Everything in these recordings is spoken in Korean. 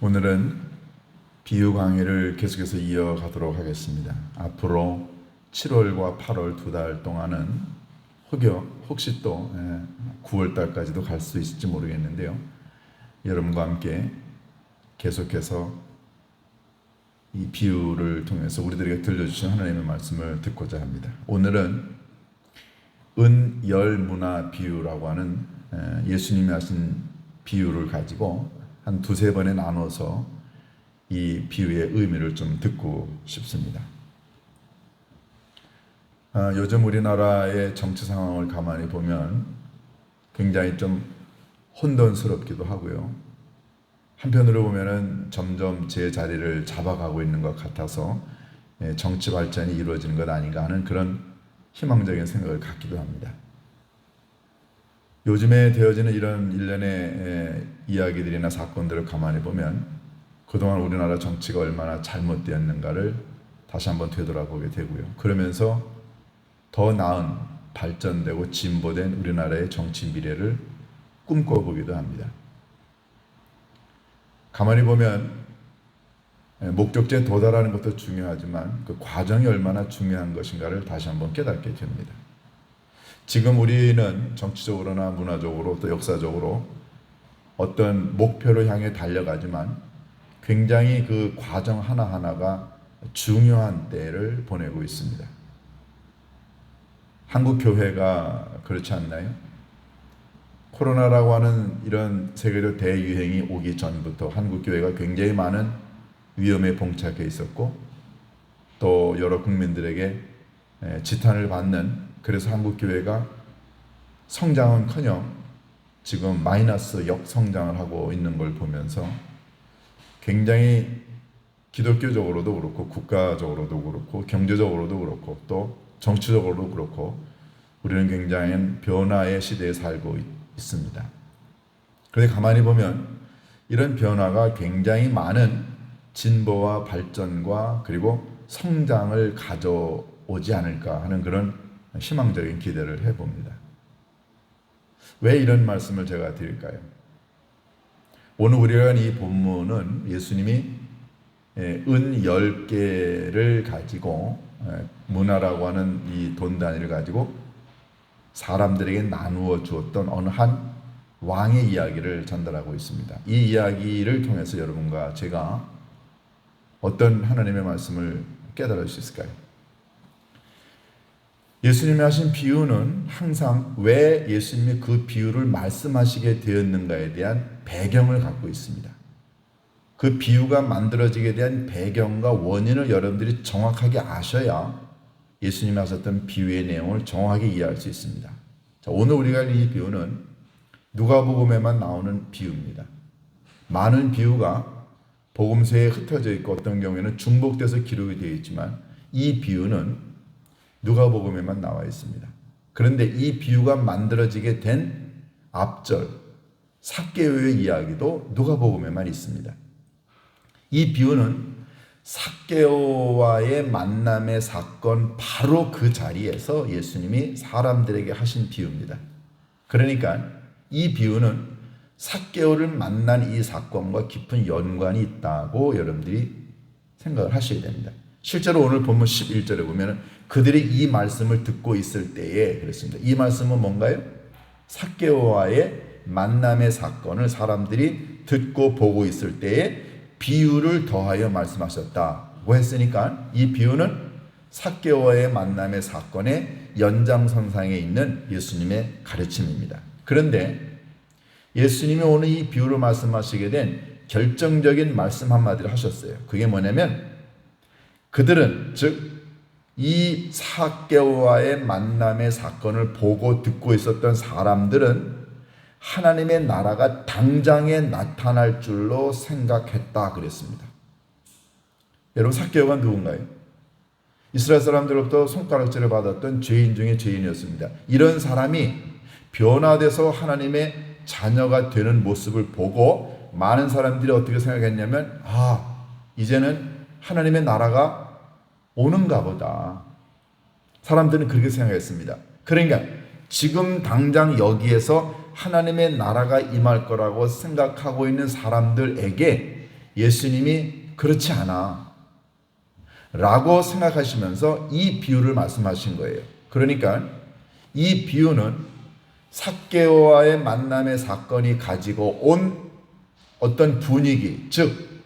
오늘은 비유 강의를 계속해서 이어가도록 하겠습니다. 앞으로 7월과 8월 2달 동안은 혹시 또 9월 달까지도 갈 수 있을지 모르겠는데요. 여러분과 함께 계속해서 이 비유를 통해서 우리들에게 들려주신 하나님의 말씀을 듣고자 합니다. 오늘은 은열문화 비유라고 하는 예수님이 하신 비유를 가지고 한 두세 번에 나눠서 이 비유의 의미를 좀 듣고 싶습니다. 요즘 우리나라의 정치 상황을 가만히 보면 굉장히 좀 혼돈스럽기도 하고요. 한편으로 보면은 점점 제 자리를 잡아가고 있는 것 같아서 정치 발전이 이루어지는 것 아닌가 하는 그런 희망적인 생각을 갖기도 합니다. 요즘에 되어지는 이런 일련의 이야기들이나 사건들을 가만히 보면 그동안 우리나라 정치가 얼마나 잘못되었는가를 다시 한번 되돌아보게 되고요. 그러면서 더 나은 발전되고 진보된 우리나라의 정치 미래를 꿈꿔보기도 합니다. 가만히 보면 목적지에 도달하는 것도 중요하지만 그 과정이 얼마나 중요한 것인가를 다시 한번 깨닫게 됩니다. 지금 우리는 정치적으로나 문화적으로 또 역사적으로 어떤 목표를 향해 달려가지만 굉장히 그 과정 하나하나가 중요한 때를 보내고 있습니다. 한국 교회가 그렇지 않나요? 코로나라고 하는 이런 세계적 대유행이 오기 전부터 한국 교회가 굉장히 많은 위험에 봉착해 있었고 또 여러 국민들에게 지탄을 받는, 그래서 한국 교회가 성장은커녕 지금 마이너스 역성장을 하고 있는 걸 보면서 굉장히 기독교적으로도 그렇고 국가적으로도 그렇고 경제적으로도 그렇고 또 정치적으로도 그렇고 우리는 굉장히 변화의 시대에 살고 있습니다. 그런데 가만히 보면 이런 변화가 굉장히 많은 진보와 발전과 그리고 성장을 가져오지 않을까 하는 그런 희망적인 기대를 해봅니다. 왜 이런 말씀을 제가 드릴까요? 오늘 우리가 이 본문은 예수님이 은 10개를 가지고 문화라고 하는 이 돈 단위를 가지고 사람들에게 나누어 주었던 어느 한 왕의 이야기를 전달하고 있습니다. 이 이야기를 통해서 여러분과 제가 어떤 하나님의 말씀을 깨달을 수 있을까요? 예수님이 하신 비유는 항상 왜 예수님이 그 비유를 말씀하시게 되었는가에 대한 배경을 갖고 있습니다. 그 비유가 만들어지게 대한 배경과 원인을 여러분들이 정확하게 아셔야 예수님이 하셨던 비유의 내용을 정확하게 이해할 수 있습니다. 자, 오늘 우리가 할 이 비유는 누가복음에만 나오는 비유입니다. 많은 비유가 복음서에 흩어져 있고 어떤 경우에는 중복돼서 기록이 되어 있지만 이 비유는 누가복음에만 나와 있습니다. 그런데 이 비유가 만들어지게 된 앞절 삭개오의 이야기도 누가복음에만 있습니다. 이 비유는 삭개오와의 만남의 사건 바로 그 자리에서 예수님이 사람들에게 하신 비유입니다. 그러니까 이 비유는 삭개오를 만난 이 사건과 깊은 연관이 있다고 여러분들이 생각을 하셔야 됩니다. 실제로 오늘 본문 11절에 보면 그들이 이 말씀을 듣고 있을 때에 그랬습니다. 이 말씀은 뭔가요? 삭개오와의 만남의 사건을 사람들이 듣고 보고 있을 때에 비유를 더하여 말씀하셨다고 했으니까 이 비유는 삭개오와의 만남의 사건의 연장선상에 있는 예수님의 가르침입니다. 그런데 예수님이 오늘 이 비유를 말씀하시게 된 결정적인 말씀 한마디를 하셨어요. 그게 뭐냐면 그들은 즉 이 삭개오와의 만남의 사건을 보고 듣고 있었던 사람들은 하나님의 나라가 당장에 나타날 줄로 생각했다 그랬습니다. 여러분, 삭개오가 누군가요? 이스라엘 사람들로부터 손가락질을 받았던 죄인 중에 죄인이었습니다. 이런 사람이 변화돼서 하나님의 자녀가 되는 모습을 보고 많은 사람들이 어떻게 생각했냐면 이제는 하나님의 나라가 오는가 보다. 사람들은 그렇게 생각했습니다. 그러니까 지금 당장 여기에서 하나님의 나라가 임할 거라고 생각하고 있는 사람들에게 예수님이 그렇지 않아 라고 생각하시면서 이 비유를 말씀하신 거예요. 그러니까 이 비유는 삭개오와의 만남의 사건이 가지고 온 어떤 분위기, 즉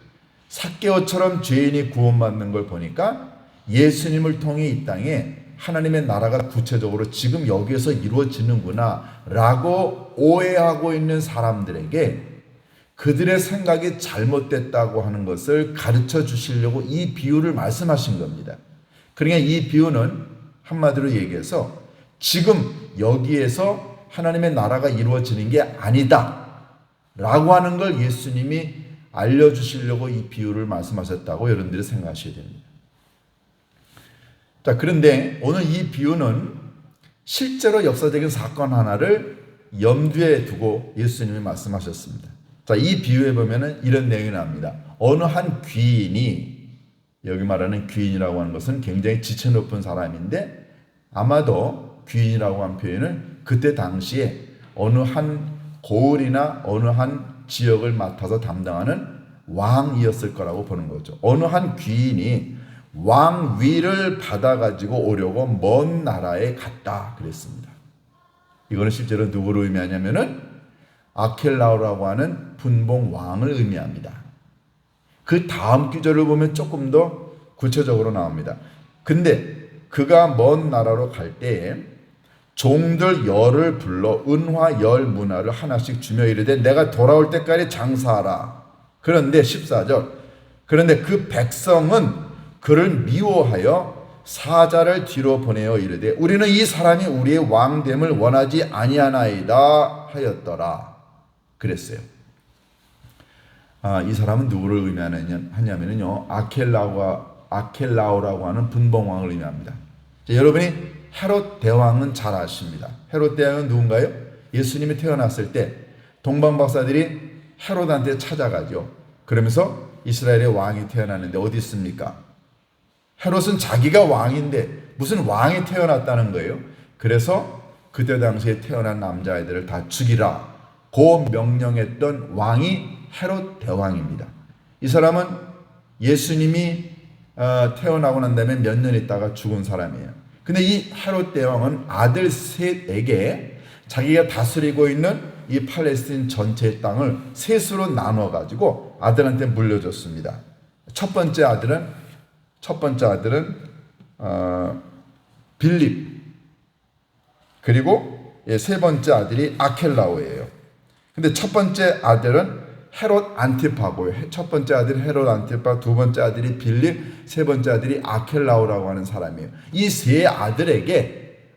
삭개오처럼 죄인이 구원받는 걸 보니까 예수님을 통해 이 땅에 하나님의 나라가 구체적으로 지금 여기에서 이루어지는구나 라고 오해하고 있는 사람들에게 그들의 생각이 잘못됐다고 하는 것을 가르쳐 주시려고 이 비유를 말씀하신 겁니다. 그러니까 이 비유는 한마디로 얘기해서 지금 여기에서 하나님의 나라가 이루어지는 게 아니다 라고 하는 걸 예수님이 알려주시려고 이 비유를 말씀하셨다고 여러분들이 생각하셔야 됩니다. 자, 그런데 오늘 이 비유는 실제로 역사적인 사건 하나를 염두에 두고 예수님이 말씀하셨습니다. 자, 이 비유에 보면은 이런 내용이 나옵니다. 어느 한 귀인이, 여기 말하는 귀인이라고 하는 것은 굉장히 지체 높은 사람인데 아마도 귀인이라고 한 표현은 그때 당시에 어느 한 고을이나 어느 한 지역을 맡아서 담당하는 왕이었을 거라고 보는 거죠. 어느 한 귀인이 왕위를 받아가지고 오려고 먼 나라에 갔다 그랬습니다. 이거는 실제로 누구를 의미하냐면은 아켈라오라고 하는 분봉 왕을 의미합니다. 그 다음 구절을 보면 조금 더 구체적으로 나옵니다. 근데 그가 먼 나라로 갈 때에 종들 열을 불러 은화 열 문화를 하나씩 주며 이르되 내가 돌아올 때까지 장사하라. 그런데 14절 그런데 그 백성은 그를 미워하여 사자를 뒤로 보내어 이르되 우리는 이 사람이 우리의 왕됨을 원하지 아니하나이다 하였더라. 그랬어요. 이 사람은 누구를 의미하냐면요 아켈라오라고 하는 분봉왕을 의미합니다. 자, 여러분이 헤롯 대왕은 잘 아십니다. 헤롯 대왕은 누군가요? 예수님이 태어났을 때 동방 박사들이 헤롯한테 찾아가죠. 그러면서 이스라엘의 왕이 태어났는데 어디 있습니까? 헤롯은 자기가 왕인데 무슨 왕이 태어났다는 거예요. 그래서 그때 당시에 태어난 남자아이들을 다 죽이라 고 명령했던 왕이 헤롯 대왕입니다. 이 사람은 예수님이 태어나고 난 다음에 몇 년 있다가 죽은 사람이에요. 근데 이 헤롯 대왕은 아들 셋에게 자기가 다스리고 있는 이 팔레스틴 전체의 땅을 셋으로 나눠 가지고 아들한테 물려줬습니다. 첫 번째 아들은 빌립, 그리고 세 번째 아들이 아켈라오예요. 근데 첫 번째 아들은 헤롯 안티파고요. 첫 번째 아들이 헤롯 안티파, 두 번째 아들이 빌립, 세 번째 아들이 아켈라오라고 하는 사람이에요. 이 세 아들에게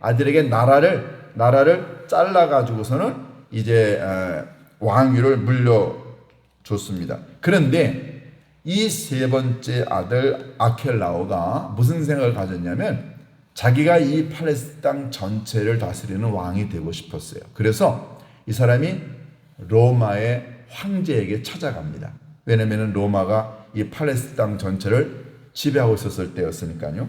나라를 잘라 가지고서는 이제 왕위를 물려줬습니다. 그런데 이 세 번째 아들 아켈라오가 무슨 생각을 가졌냐면 자기가 이 팔레스타인 땅 전체를 다스리는 왕이 되고 싶었어요. 그래서 이 사람이 로마의 황제에게 찾아갑니다. 왜냐하면 로마가 이 팔레스타인 땅 전체를 지배하고 있었을 때였으니까요.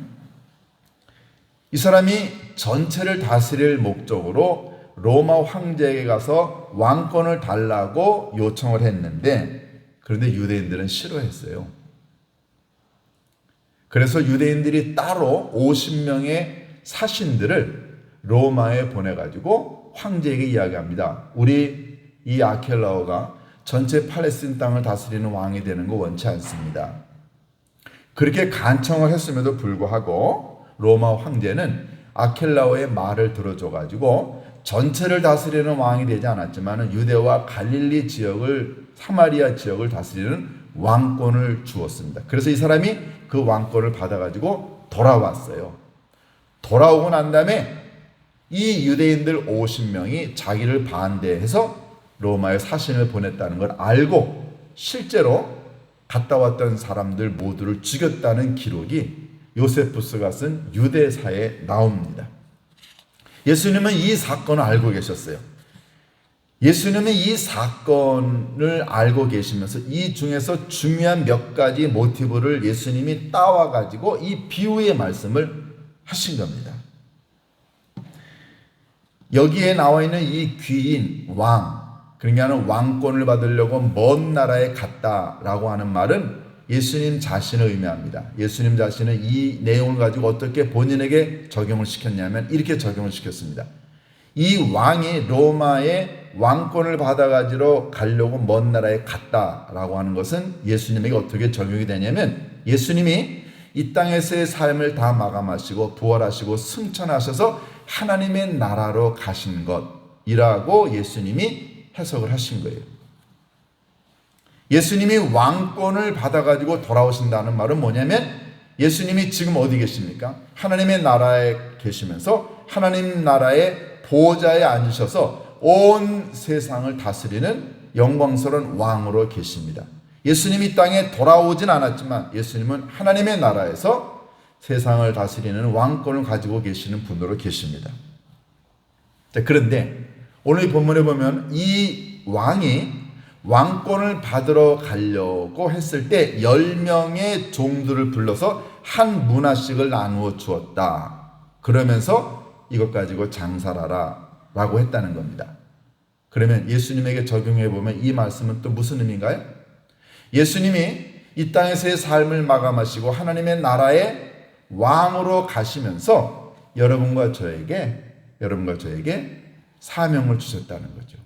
이 사람이 전체를 다스릴 목적으로 로마 황제에게 가서 왕권을 달라고 요청을 했는데 그런데 유대인들은 싫어했어요. 그래서 유대인들이 따로 50명의 사신들을 로마에 보내가지고 황제에게 이야기합니다. 우리 이 아켈라오가 전체 팔레스틴 땅을 다스리는 왕이 되는 거 원치 않습니다. 그렇게 간청을 했음에도 불구하고 로마 황제는 아켈라오의 말을 들어줘가지고 전체를 다스리는 왕이 되지 않았지만 유대와 갈릴리 지역을 사마리아 지역을 다스리는 왕권을 주었습니다. 그래서 이 사람이 그 왕권을 받아가지고 돌아왔어요. 돌아오고 난 다음에 이 유대인들 50명이 자기를 반대해서 로마에 사신을 보냈다는 걸 알고 실제로 갔다 왔던 사람들 모두를 죽였다는 기록이 요세푸스가 쓴 유대사에 나옵니다. 예수님은 이 사건을 알고 계셨어요. 예수님은 이 사건을 알고 계시면서 이 중에서 중요한 몇 가지 모티브를 예수님이 따와가지고 이 비유의 말씀을 하신 겁니다. 여기에 나와 있는 이 귀인 왕, 그러니까 왕권을 받으려고 먼 나라에 갔다라고 하는 말은 예수님 자신을 의미합니다. 예수님 자신은 이 내용을 가지고 어떻게 본인에게 적용을 시켰냐면 이렇게 적용을 시켰습니다. 이 왕이 로마의 왕권을 받아가지고 가려고 먼 나라에 갔다라고 하는 것은 예수님에게 어떻게 적용이 되냐면 예수님이 이 땅에서의 삶을 다 마감하시고 부활하시고 승천하셔서 하나님의 나라로 가신 것이라고 예수님이 해석을 하신 거예요. 예수님이 왕권을 받아가지고 돌아오신다는 말은 뭐냐면 예수님이 지금 어디 계십니까? 하나님의 나라에 계시면서 하나님 나라의 보좌에 앉으셔서 온 세상을 다스리는 영광스러운 왕으로 계십니다. 예수님이 땅에 돌아오진 않았지만 예수님은 하나님의 나라에서 세상을 다스리는 왕권을 가지고 계시는 분으로 계십니다. 자, 그런데 오늘 이 본문에 보면 이 왕이 왕권을 받으러 가려고 했을 때 10명의 종들을 불러서 한 문화씩을 나누어 주었다. 그러면서 이것 가지고 장사하라 라고 했다는 겁니다. 그러면 예수님에게 적용해 보면 이 말씀은 또 무슨 의미인가요? 예수님이 이 땅에서의 삶을 마감하시고 하나님의 나라의 왕으로 가시면서 여러분과 저에게 사명을 주셨다는 거죠.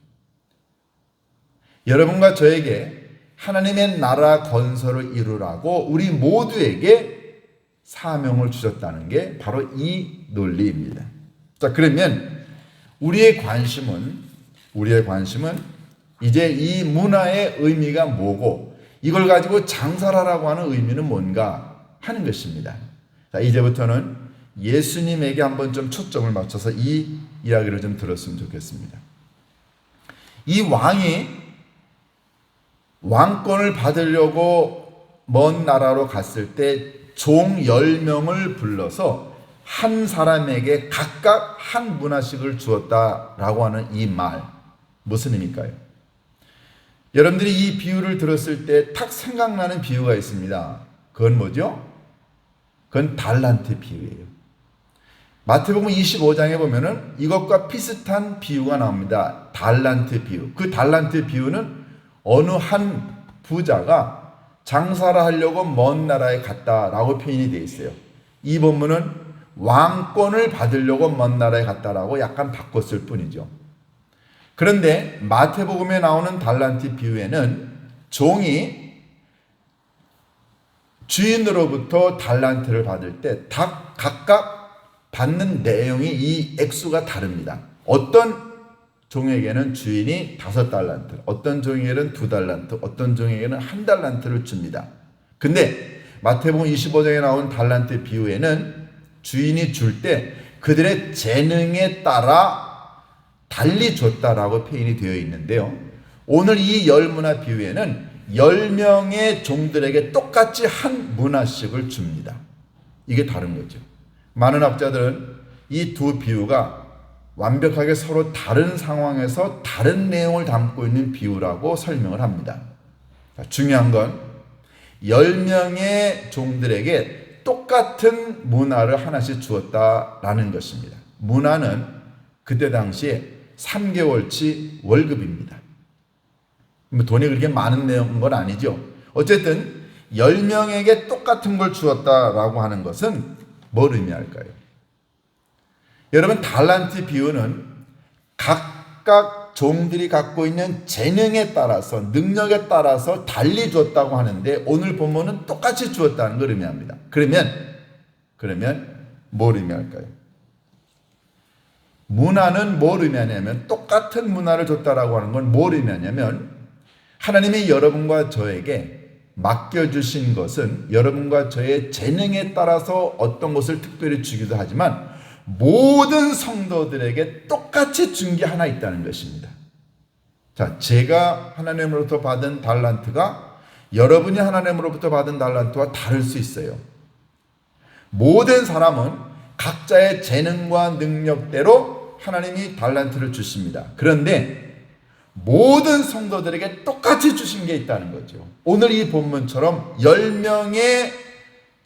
여러분과 저에게 하나님의 나라 건설을 이루라고 우리 모두에게 사명을 주셨다는 게 바로 이 논리입니다. 자, 그러면 우리의 관심은 이제 이 문화의 의미가 뭐고 이걸 가지고 장사라라고 하는 의미는 뭔가 하는 것입니다. 자, 이제부터는 예수님에게 한번 좀 초점을 맞춰서 이 이야기를 좀 들었으면 좋겠습니다. 이 왕이 왕권을 받으려고 먼 나라로 갔을 때 종 10명을 불러서 한 사람에게 각각 한 문화씩을 주었다라고 하는 이 말, 무슨 의미일까요? 여러분들이 이 비유를 들었을 때 탁 생각나는 비유가 있습니다. 그건 뭐죠? 그건 달란트 비유예요. 마태복음 25장에 보면은 이것과 비슷한 비유가 나옵니다. 달란트 비유. 그 달란트 비유는 어느 한 부자가 장사를 하려고 먼 나라에 갔다라고 표현이 되어 있어요. 이 본문은 왕권을 받으려고 먼 나라에 갔다라고 약간 바꿨을 뿐이죠. 그런데 마태복음에 나오는 달란트 비유에는 종이 주인으로부터 달란트를 받을 때 각각 받는 내용이 이 액수가 다릅니다. 어떤 종에게는 주인이 5달란트, 어떤 종에게는 2달란트, 어떤 종에게는 1달란트를 줍니다. 근데 마태복음 25장에 나온 달란트 비유에는 주인이 줄 때 그들의 재능에 따라 달리 줬다라고 표현이 되어 있는데요. 오늘 이 10문화 비유에는 10명의 종들에게 똑같이 한 문화씩을 줍니다. 이게 다른 거죠. 많은 학자들은 이 두 비유가 완벽하게 서로 다른 상황에서 다른 내용을 담고 있는 비유라고 설명을 합니다. 중요한 건 10명의 종들에게 똑같은 문화를 하나씩 주었다라는 것입니다. 문화는 그때 당시에 3개월치 월급입니다. 돈이 그렇게 많은 내용인 건 아니죠. 어쨌든 10명에게 똑같은 걸 주었다라고 하는 것은 뭘 의미할까요? 여러분, 달란트 비유는 각각 종들이 갖고 있는 재능에 따라서, 능력에 따라서 달리 주었다고 하는데 오늘 본문은 똑같이 주었다는 걸 의미합니다. 그러면 뭘 의미할까요? 문화는 뭘 의미하냐면, 똑같은 문화를 줬다라고 하는 건 뭘 의미하냐면, 하나님이 여러분과 저에게 맡겨주신 것은 여러분과 저의 재능에 따라서 어떤 것을 특별히 주기도 하지만 모든 성도들에게 똑같이 준 게 하나 있다는 것입니다. 자, 제가 하나님으로부터 받은 달란트가 여러분이 하나님으로부터 받은 달란트와 다를 수 있어요. 모든 사람은 각자의 재능과 능력대로 하나님이 달란트를 주십니다. 그런데 모든 성도들에게 똑같이 주신 게 있다는 거죠. 오늘 이 본문처럼 10명의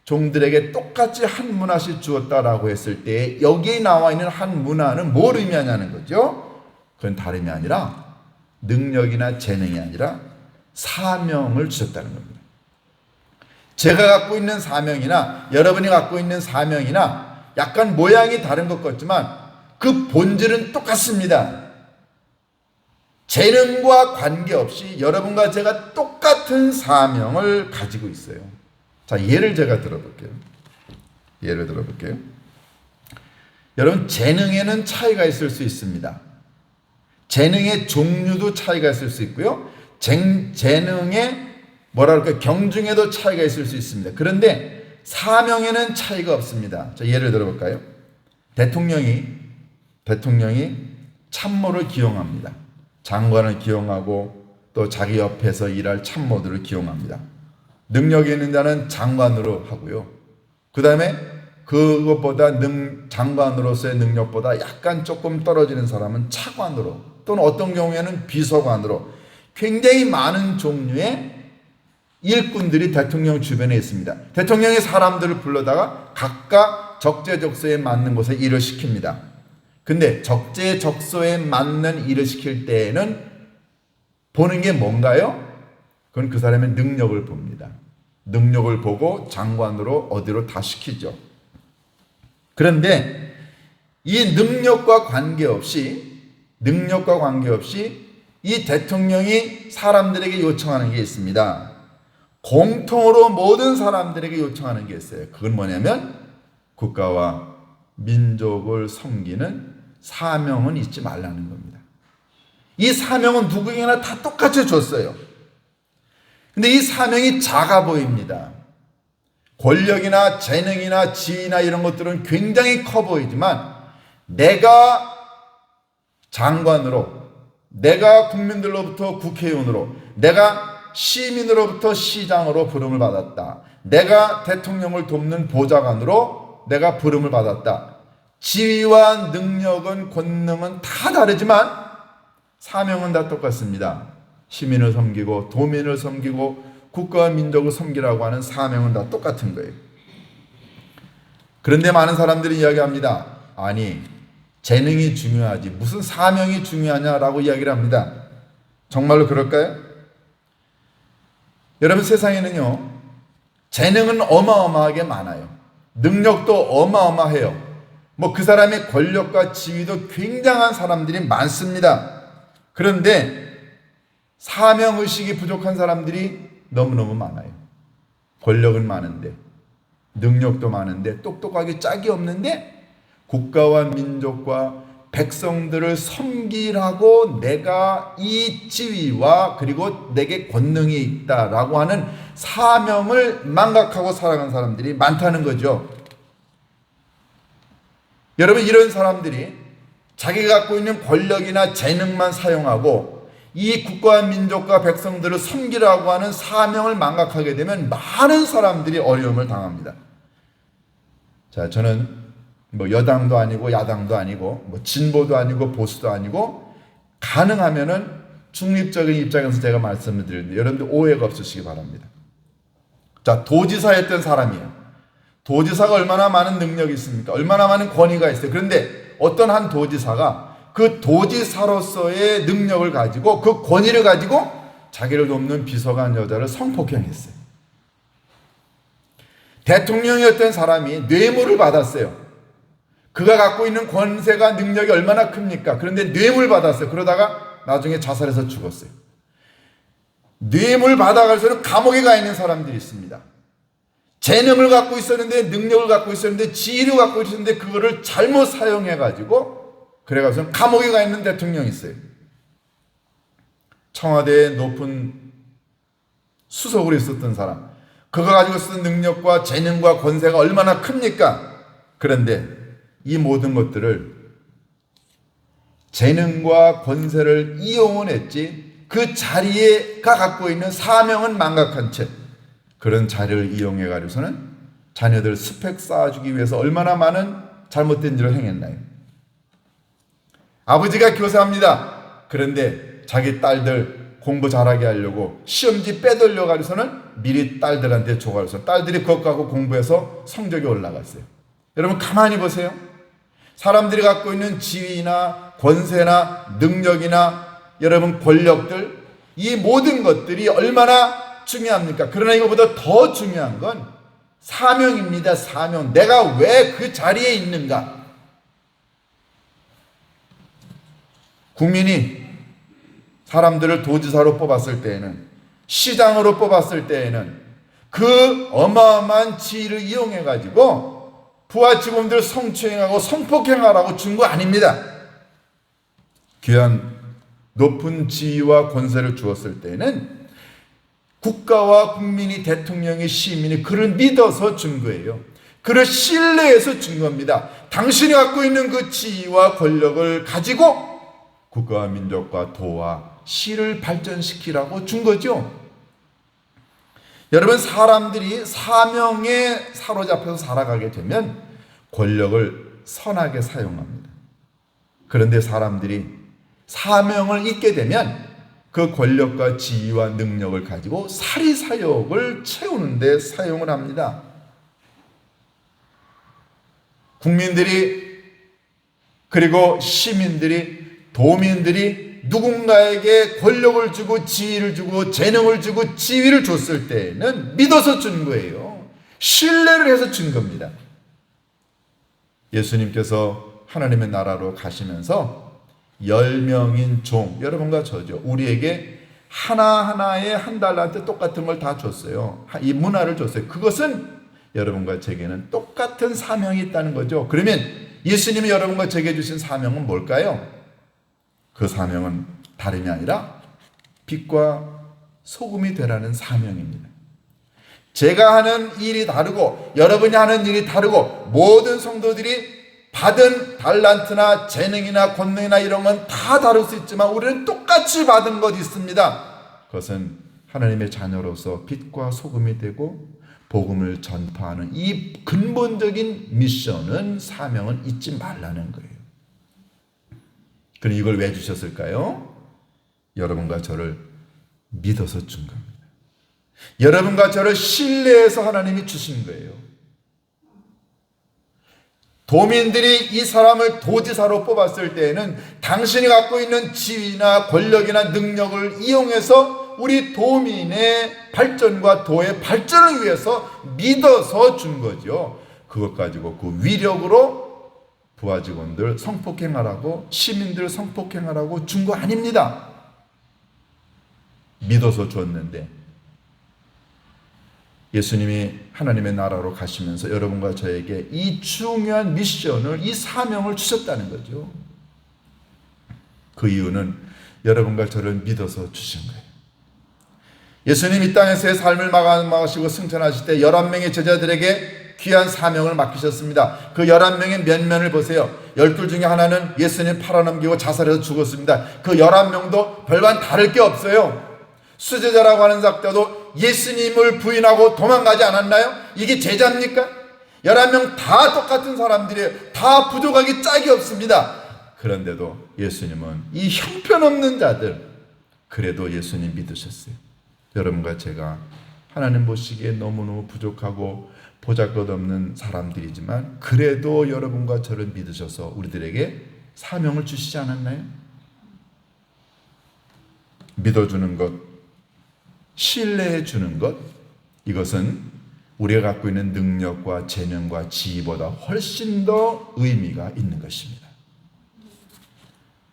종들에게 똑같이 한 문화씩 주었다라고 했을 때 여기 나와 있는 한 문화는 뭘 의미하냐는 거죠. 그건 다름이 아니라 능력이나 재능이 아니라 사명을 주셨다는 겁니다. 제가 갖고 있는 사명이나 여러분이 갖고 있는 사명이나 약간 모양이 다른 것 같지만 그 본질은 똑같습니다. 재능과 관계없이 여러분과 제가 똑같은 사명을 가지고 있어요. 자, 예를 제가 들어볼게요. 여러분, 재능에는 차이가 있을 수 있습니다. 재능의 종류도 차이가 있을 수 있고요. 재능의 경중에도 차이가 있을 수 있습니다. 그런데 사명에는 차이가 없습니다. 자, 예를 들어볼까요? 대통령이 참모를 기용합니다. 장관을 기용하고 또 자기 옆에서 일할 참모들을 기용합니다. 능력이 있는 자는 장관으로 하고요. 그 다음에 그것보다 장관으로서의 능력보다 약간 조금 떨어지는 사람은 차관으로 또는 어떤 경우에는 비서관으로 굉장히 많은 종류의 일꾼들이 대통령 주변에 있습니다. 대통령이 사람들을 불러다가 각각 적재적소에 맞는 곳에 일을 시킵니다. 근데 적재적소에 맞는 일을 시킬 때에는 보는 게 뭔가요? 그건 그 사람의 능력을 봅니다. 능력을 보고 장관으로 어디로 다 시키죠. 그런데 이 능력과 관계없이 이 대통령이 사람들에게 요청하는 게 있습니다. 공통으로 모든 사람들에게 요청하는 게 있어요. 그건 뭐냐면 국가와 민족을 섬기는 사명은 잊지 말라는 겁니다. 이 사명은 누구에게나 다 똑같이 줬어요. 근데 이 사명이 작아 보입니다. 권력이나 재능이나 지위나 이런 것들은 굉장히 커 보이지만 내가 장관으로, 내가 국민들로부터 국회의원으로, 내가 시민으로부터 시장으로 부름을 받았다. 내가 대통령을 돕는 보좌관으로 내가 부름을 받았다. 지위와 능력은 권능은 다 다르지만 사명은 다 똑같습니다. 시민을 섬기고 도민을 섬기고 국가와 민족을 섬기라고 하는 사명은 다 똑같은 거예요. 그런데 많은 사람들이 이야기합니다. 아니, 재능이 중요하지 무슨 사명이 중요하냐라고 이야기를 합니다. 정말로 그럴까요? 여러분, 세상에는요, 재능은 어마어마하게 많아요. 능력도 어마어마해요. 그 사람의 권력과 지위도 굉장한 사람들이 많습니다. 그런데 사명의식이 부족한 사람들이 너무너무 많아요. 권력은 많은데, 능력도 많은데, 똑똑하게 짝이 없는데, 국가와 민족과 백성들을 섬기라고 내가 이 지위와 그리고 내게 권능이 있다라고 하는 사명을 망각하고 살아가는 사람들이 많다는 거죠. 여러분, 이런 사람들이 자기가 갖고 있는 권력이나 재능만 사용하고 이 국가와 민족과 백성들을 섬기라고 하는 사명을 망각하게 되면 많은 사람들이 어려움을 당합니다. 자, 저는 여당도 아니고 야당도 아니고 진보도 아니고 보수도 아니고 가능하면은 중립적인 입장에서 제가 말씀을 드리는데 여러분들 오해가 없으시기 바랍니다. 자, 도지사였던 사람이에요. 도지사가 얼마나 많은 능력이 있습니까? 얼마나 많은 권위가 있어요. 그런데 어떤 한 도지사가 그 도지사로서의 능력을 가지고 그 권위를 가지고 자기를 돕는 비서관 여자를 성폭행했어요. 대통령이었던 사람이 뇌물을 받았어요. 그가 갖고 있는 권세가 능력이 얼마나 큽니까? 그런데 뇌물 받았어요. 그러다가 나중에 자살해서 죽었어요. 뇌물 받아가서는 감옥에 가 있는 사람들이 있습니다. 재능을 갖고 있었는데, 능력을 갖고 있었는데, 지위를 갖고 있었는데 그거를 잘못 사용해가지고 그래가서 감옥에 가 있는 대통령이 있어요. 청와대에 높은 수석으로 있었던 사람, 그가 가지고 있었던 능력과 재능과 권세가 얼마나 큽니까? 그런데 이 모든 것들을 재능과 권세를 이용은 했지 그 자리에가 갖고 있는 사명은 망각한 채 그런 자리를 이용해 가지고서는 자녀들 스펙 쌓아주기 위해서 얼마나 많은 잘못된 일을 행했나요? 아버지가 교사합니다. 그런데 자기 딸들 공부 잘하게 하려고 시험지 빼돌려 가지고서는 미리 딸들한테 줘가지고 딸들이 그것 갖고 공부해서 성적이 올라갔어요. 여러분, 가만히 보세요. 사람들이 갖고 있는 지위나 권세나 능력이나 여러분 권력들, 이 모든 것들이 얼마나 중요합니까? 그러나 이거보다 더 중요한 건 사명입니다. 사명. 내가 왜 그 자리에 있는가? 국민이 사람들을 도지사로 뽑았을 때에는, 시장으로 뽑았을 때에는 그 어마어마한 지위를 이용해 가지고 부하 직원들 성추행하고 성폭행하라고 준 거 아닙니다. 귀한 높은 지위와 권세를 주었을 때는 국가와 국민이, 대통령이, 시민이 그를 믿어서 준 거예요. 그를 신뢰해서 준 겁니다. 당신이 갖고 있는 그 지위와 권력을 가지고 국가와 민족과 도와 시를 발전시키라고 준 거죠. 여러분, 사람들이 사명에 사로잡혀서 살아가게 되면 권력을 선하게 사용합니다. 그런데 사람들이 사명을 잊게 되면 그 권력과 지위와 능력을 가지고 사리사욕을 채우는 데 사용을 합니다. 국민들이, 그리고 시민들이, 도민들이 누군가에게 권력을 주고 지위를 주고 재능을 주고 지위를 줬을 때는 믿어서 준 거예요. 신뢰를 해서 준 겁니다. 예수님께서 하나님의 나라로 가시면서 10명인 종, 여러분과 저죠. 우리에게 하나하나의 한 달란트 똑같은 걸 다 줬어요. 이 문화를 줬어요. 그것은 여러분과 제게는 똑같은 사명이 있다는 거죠. 그러면 예수님이 여러분과 제게 주신 사명은 뭘까요? 그 사명은 다름이 아니라 빛과 소금이 되라는 사명입니다. 제가 하는 일이 다르고 여러분이 하는 일이 다르고 모든 성도들이 받은 달란트나 재능이나 권능이나 이런 건 다 다를 수 있지만 우리는 똑같이 받은 것 있습니다. 그것은 하나님의 자녀로서 빛과 소금이 되고 복음을 전파하는 이 근본적인 미션은, 사명은 잊지 말라는 거예요. 그럼 이걸 왜 주셨을까요? 여러분과 저를 믿어서 준 겁니다. 여러분과 저를 신뢰해서 하나님이 주신 거예요. 도민들이 이 사람을 도지사로 뽑았을 때에는 당신이 갖고 있는 지위나 권력이나 능력을 이용해서 우리 도민의 발전과 도의 발전을 위해서 믿어서 준 거죠. 그것 가지고 그 위력으로 부하 직원들 성폭행하라고, 시민들 성폭행하라고 준 거 아닙니다. 믿어서 줬는데 예수님이 하나님의 나라로 가시면서 여러분과 저에게 이 중요한 미션을, 이 사명을 주셨다는 거죠. 그 이유는 여러분과 저를 믿어서 주신 거예요. 예수님 이 땅에서의 삶을 마감하시고 승천하실 때 11명의 제자들에게 귀한 사명을 맡기셨습니다. 그 11명의 면면을 보세요. 12 중에 하나는 예수님 팔아넘기고 자살해서 죽었습니다. 그 11명도 별반 다를 게 없어요. 수제자라고 하는 작자도 예수님을 부인하고 도망가지 않았나요? 이게 제자입니까? 11명 다 똑같은 사람들이에요. 다 부족하기 짝이 없습니다. 그런데도 예수님은 이 형편없는 자들, 그래도 예수님 믿으셨어요. 여러분과 제가 하나님 보시기에 너무너무 부족하고 보잘것없는 사람들이지만 그래도 여러분과 저를 믿으셔서 우리들에게 사명을 주시지 않았나요? 믿어주는 것, 신뢰해 주는 것, 이것은 우리가 갖고 있는 능력과 재능과 지위보다 훨씬 더 의미가 있는 것입니다.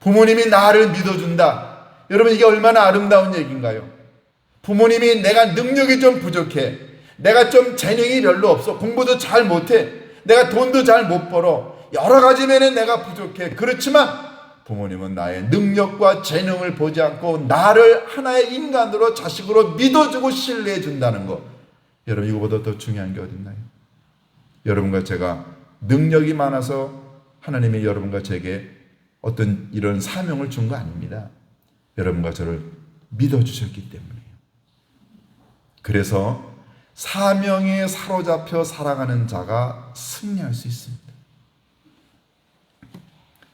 부모님이 나를 믿어준다. 여러분, 이게 얼마나 아름다운 얘기인가요? 부모님이 내가 능력이 좀 부족해, 내가 좀 재능이 별로 없어, 공부도 잘 못해, 내가 돈도 잘 못 벌어, 여러 가지 면에 내가 부족해. 그렇지만 부모님은 나의 능력과 재능을 보지 않고 나를 하나의 인간으로, 자식으로 믿어주고 신뢰해 준다는 것, 여러분, 이거보다 더 중요한 게 어딨나요? 여러분과 제가 능력이 많아서 하나님이 여러분과 제게 어떤 이런 사명을 준 거 아닙니다. 여러분과 저를 믿어주셨기 때문이에요. 그래서 사명에 사로잡혀 살아가는 자가 승리할 수 있습니다.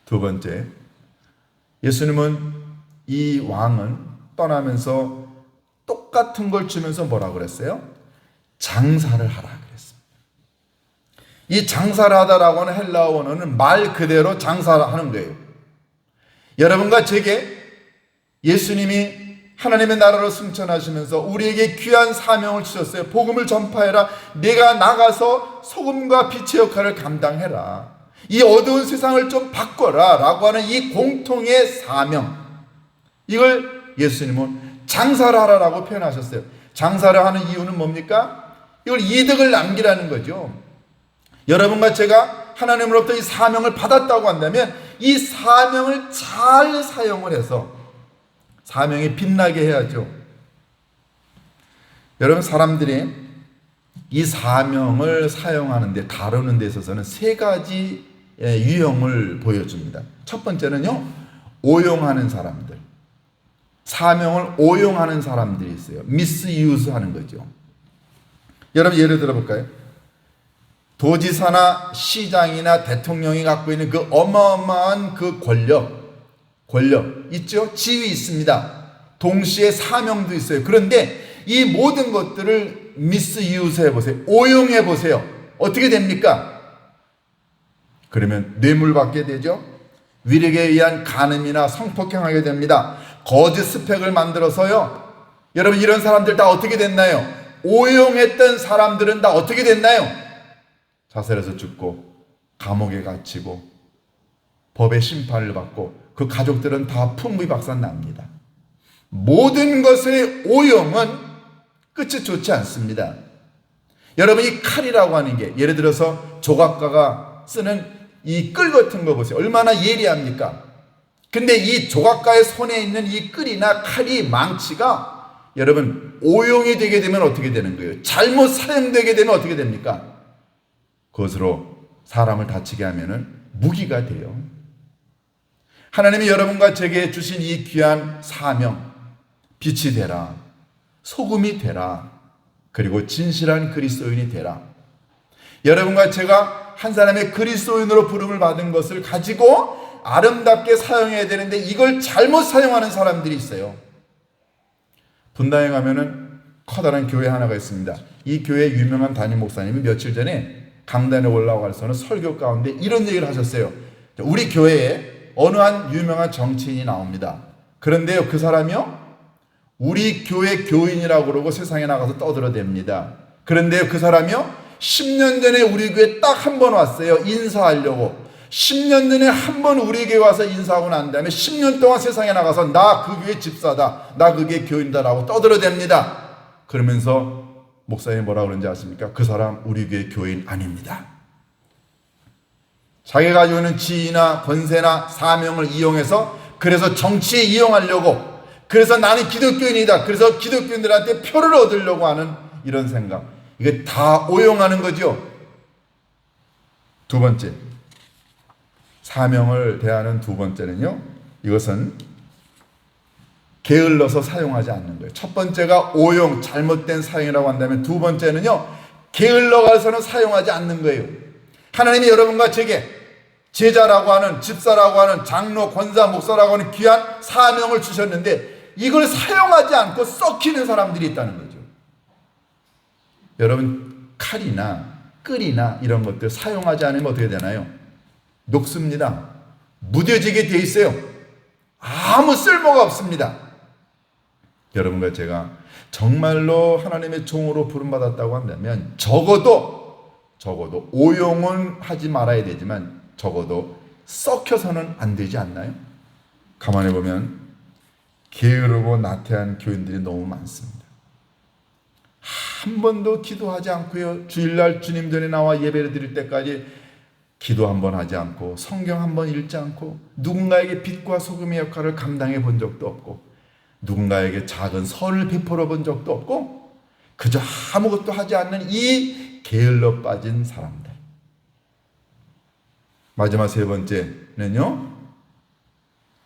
두 번째, 예수님은, 이 왕은 떠나면서 똑같은 걸 주면서 뭐라고 그랬어요? 장사를 하라 그랬습니다. 이 장사를 하다라고 하는 헬라어 원어는 말 그대로 장사를 하는 거예요. 여러분과 제게 예수님이 하나님의 나라로 승천하시면서 우리에게 귀한 사명을 주셨어요. 복음을 전파해라. 내가 나가서 소금과 빛의 역할을 감당해라. 이 어두운 세상을 좀 바꿔라 라고 하는 이 공통의 사명, 이걸 예수님은 장사를 하라라고 표현하셨어요. 장사를 하는 이유는 뭡니까? 이걸 이득을 남기라는 거죠. 여러분과 제가 하나님으로부터 이 사명을 받았다고 한다면 이 사명을 잘 사용을 해서 사명이 빛나게 해야죠. 여러분, 사람들이 이 사명을 사용하는데, 다루는 데 있어서는 세 가지 유형을 보여줍니다. 첫 번째는요, 오용하는 사람들. 사명을 오용하는 사람들이 있어요. 미스유즈 하는 거죠. 여러분, 예를 들어볼까요? 도지사나 시장이나 대통령이 갖고 있는 그 어마어마한 그 권력 있죠? 지위 있습니다. 동시에 사명도 있어요. 그런데 이 모든 것들을 미스유즈 해보세요. 오용해 보세요. 어떻게 됩니까? 그러면 뇌물받게 되죠. 위력에 의한 간음이나 성폭행하게 됩니다. 거짓 스펙을 만들어서요. 여러분, 이런 사람들 다 어떻게 됐나요? 오용했던 사람들은 다 어떻게 됐나요? 자살해서 죽고 감옥에 갇히고 법의 심판을 받고 그 가족들은 다 풍비박산 납니다. 모든 것의 오용은 끝이 좋지 않습니다. 여러분, 이 칼이라고 하는 게, 예를 들어서 조각가가 쓰는 이 끌 같은 거 보세요. 얼마나 예리합니까? 근데 이 조각가의 손에 있는 이 끌이나 칼이, 망치가 여러분 오용이 되게 되면 어떻게 되는 거예요? 잘못 사용되게 되면 어떻게 됩니까? 그것으로 사람을 다치게 하면은 무기가 돼요. 하나님이 여러분과 제게 주신 이 귀한 사명, 빛이 되라, 소금이 되라, 그리고 진실한 그리스도인이 되라. 여러분과 제가 한 사람의 그리스도인으로 부름을 받은 것을 가지고 아름답게 사용해야 되는데 이걸 잘못 사용하는 사람들이 있어요. 분당에 가면은 커다란 교회 하나가 있습니다. 이 교회 유명한 담임 목사님이 며칠 전에 강단에 올라와서는 설교 가운데 이런 얘기를 하셨어요. 우리 교회에 어느 한 유명한 정치인이 나옵니다. 그런데요, 그 사람이요, 우리 교회 교인이라고 그러고 세상에 나가서 떠들어댑니다. 그런데요, 그 사람이요, 10년 전에 우리 교회 딱 한 번 왔어요. 인사하려고. 10년 전에 한 번 우리 교회 와서 인사하고 난 다음에 10년 동안 세상에 나가서 나 그 교회 집사다, 나 그 교회 교인다라고 떠들어댑니다. 그러면서 목사님이 뭐라고 그러는지 아십니까? 그 사람 우리 교회 교인 아닙니다. 자기가 가지고 있는 지위나 권세나 사명을 이용해서, 그래서 정치에 이용하려고, 그래서 나는 기독교인이다, 그래서 기독교인들한테 표를 얻으려고 하는 이런 생각, 이게 다 오용하는 거죠. 두 번째, 사명을 대하는 두 번째는요, 이것은 게을러서 사용하지 않는 거예요. 첫 번째가 오용, 잘못된 사용이라고 한다면, 두 번째는요, 게을러가서는 사용하지 않는 거예요. 하나님이 여러분과 제게 제자라고 하는, 집사라고 하는, 장로, 권사, 목사라고 하는 귀한 사명을 주셨는데 이걸 사용하지 않고 썩히는 사람들이 있다는 거죠. 여러분, 칼이나 끌이나 이런 것들 사용하지 않으면 어떻게 되나요? 녹습니다. 무뎌지게 돼 있어요. 아무 쓸모가 없습니다. 여러분과 제가 정말로 하나님의 종으로 부름받았다고 한다면 적어도 오용은 하지 말아야 되지만 적어도 썩혀서는 안 되지 않나요? 가만히 보면 게으르고 나태한 교인들이 너무 많습니다. 한 번도 기도하지 않고요, 주일날 주님 전에 나와 예배를 드릴 때까지 기도 한 번 하지 않고 성경 한 번 읽지 않고 누군가에게 빛과 소금의 역할을 감당해 본 적도 없고 누군가에게 작은 선을 베풀어 본 적도 없고 그저 아무것도 하지 않는 이 게을러 빠진 사람들. 마지막 세 번째는요,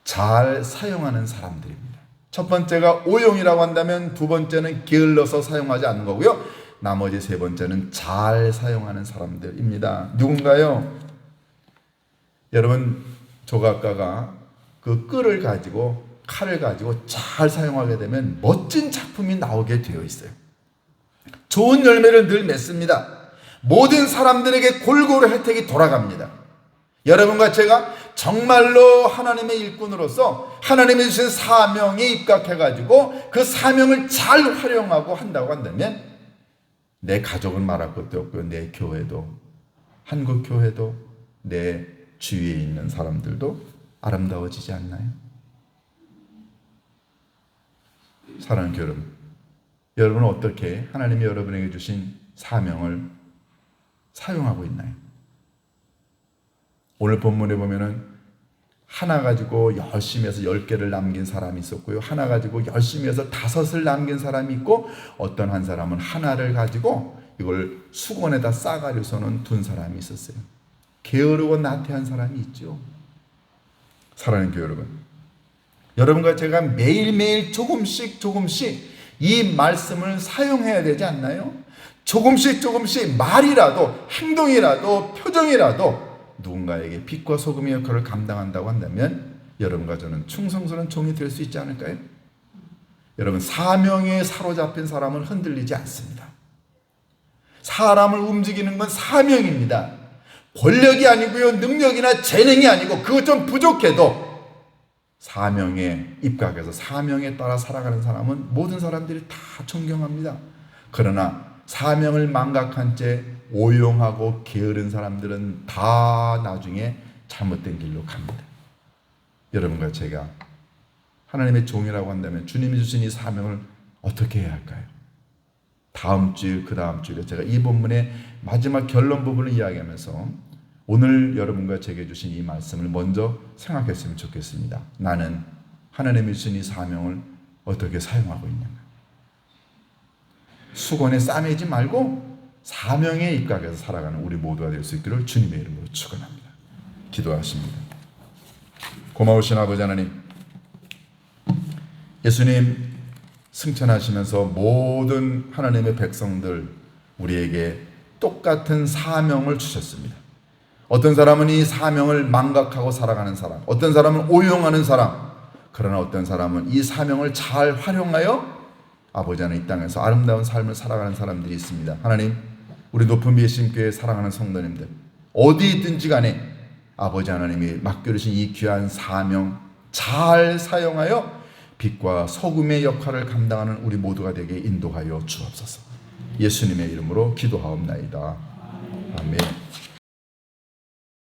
잘 사용하는 사람들입니다. 첫 번째가 오용이라고 한다면 두 번째는 게을러서 사용하지 않는 거고요, 나머지 세 번째는 잘 사용하는 사람들입니다. 누군가요? 여러분, 조각가가 그 끌을 가지고, 칼을 가지고 잘 사용하게 되면 멋진 작품이 나오게 되어 있어요. 좋은 열매를 늘 맺습니다. 모든 사람들에게 골고루 혜택이 돌아갑니다. 여러분과 제가 정말로 하나님의 일꾼으로서 하나님이 주신 사명에 입각해가지고 그 사명을 잘 활용하고 한다고 한다면 내 가족은 말할 것도 없고요. 내 교회도, 한국 교회도, 내 주위에 있는 사람들도 아름다워지지 않나요? 사랑하는 여러분, 여러분은 어떻게 하나님이 여러분에게 주신 사명을 사용하고 있나요? 오늘 본문에 보면은 하나 가지고 열심히 해서 10개를 남긴 사람이 있었고요. 하나 가지고 열심히 해서 5을 남긴 사람이 있고, 어떤 한 사람은 하나를 가지고 이걸 수건에다 싸가지고서는 둔 사람이 있었어요. 게으르고 나태한 사람이 있죠. 사랑하는 교회 여러분, 여러분과 제가 매일매일 조금씩 이 말씀을 사용해야 되지 않나요? 조금씩 말이라도, 행동이라도, 표정이라도 누군가에게 빛과 소금의 역할을 감당한다고 한다면 여러분과 저는 충성스러운 종이 될 수 있지 않을까요? 여러분, 사명에 사로잡힌 사람은 흔들리지 않습니다. 사람을 움직이는 건 사명입니다. 권력이 아니고요, 능력이나 재능이 아니고, 그것 좀 부족해도 사명에 입각해서 사명에 따라 살아가는 사람은 모든 사람들이 다 존경합니다. 그러나 사명을 망각한 채 오용하고 게으른 사람들은 다 나중에 잘못된 길로 갑니다. 여러분과 제가 하나님의 종이라고 한다면 주님이 주신 이 사명을 어떻게 해야 할까요? 다음 주, 그 다음 주에 제가 이 본문의 마지막 결론 부분을 이야기하면서 오늘 여러분과 제게 주신 이 말씀을 먼저 생각했으면 좋겠습니다. 나는 하나님이 주신 이 사명을 어떻게 사용하고 있는가? 수건에 싸매지 말고 사명에 입각해서 살아가는 우리 모두가 될 수 있기를 주님의 이름으로 축원합니다. 기도하십니다. 고마우신 아버지 하나님, 예수님 승천하시면서 모든 하나님의 백성들 우리에게 똑같은 사명을 주셨습니다. 어떤 사람은 이 사명을 망각하고 살아가는 사람, 어떤 사람은 오용하는 사람, 그러나 어떤 사람은 이 사명을 잘 활용하여 아버지 하나님 이 땅에서 아름다운 삶을 살아가는 사람들이 있습니다. 하나님, 우리 높은 예수님교회 사랑하는 성도님들 어디 있든지 간에 아버지 하나님이 맡겨주신 이 귀한 사명 잘 사용하여 빛과 소금의 역할을 감당하는 우리 모두가 되게 인도하여 주옵소서. 예수님의 이름으로 기도하옵나이다. 아멘.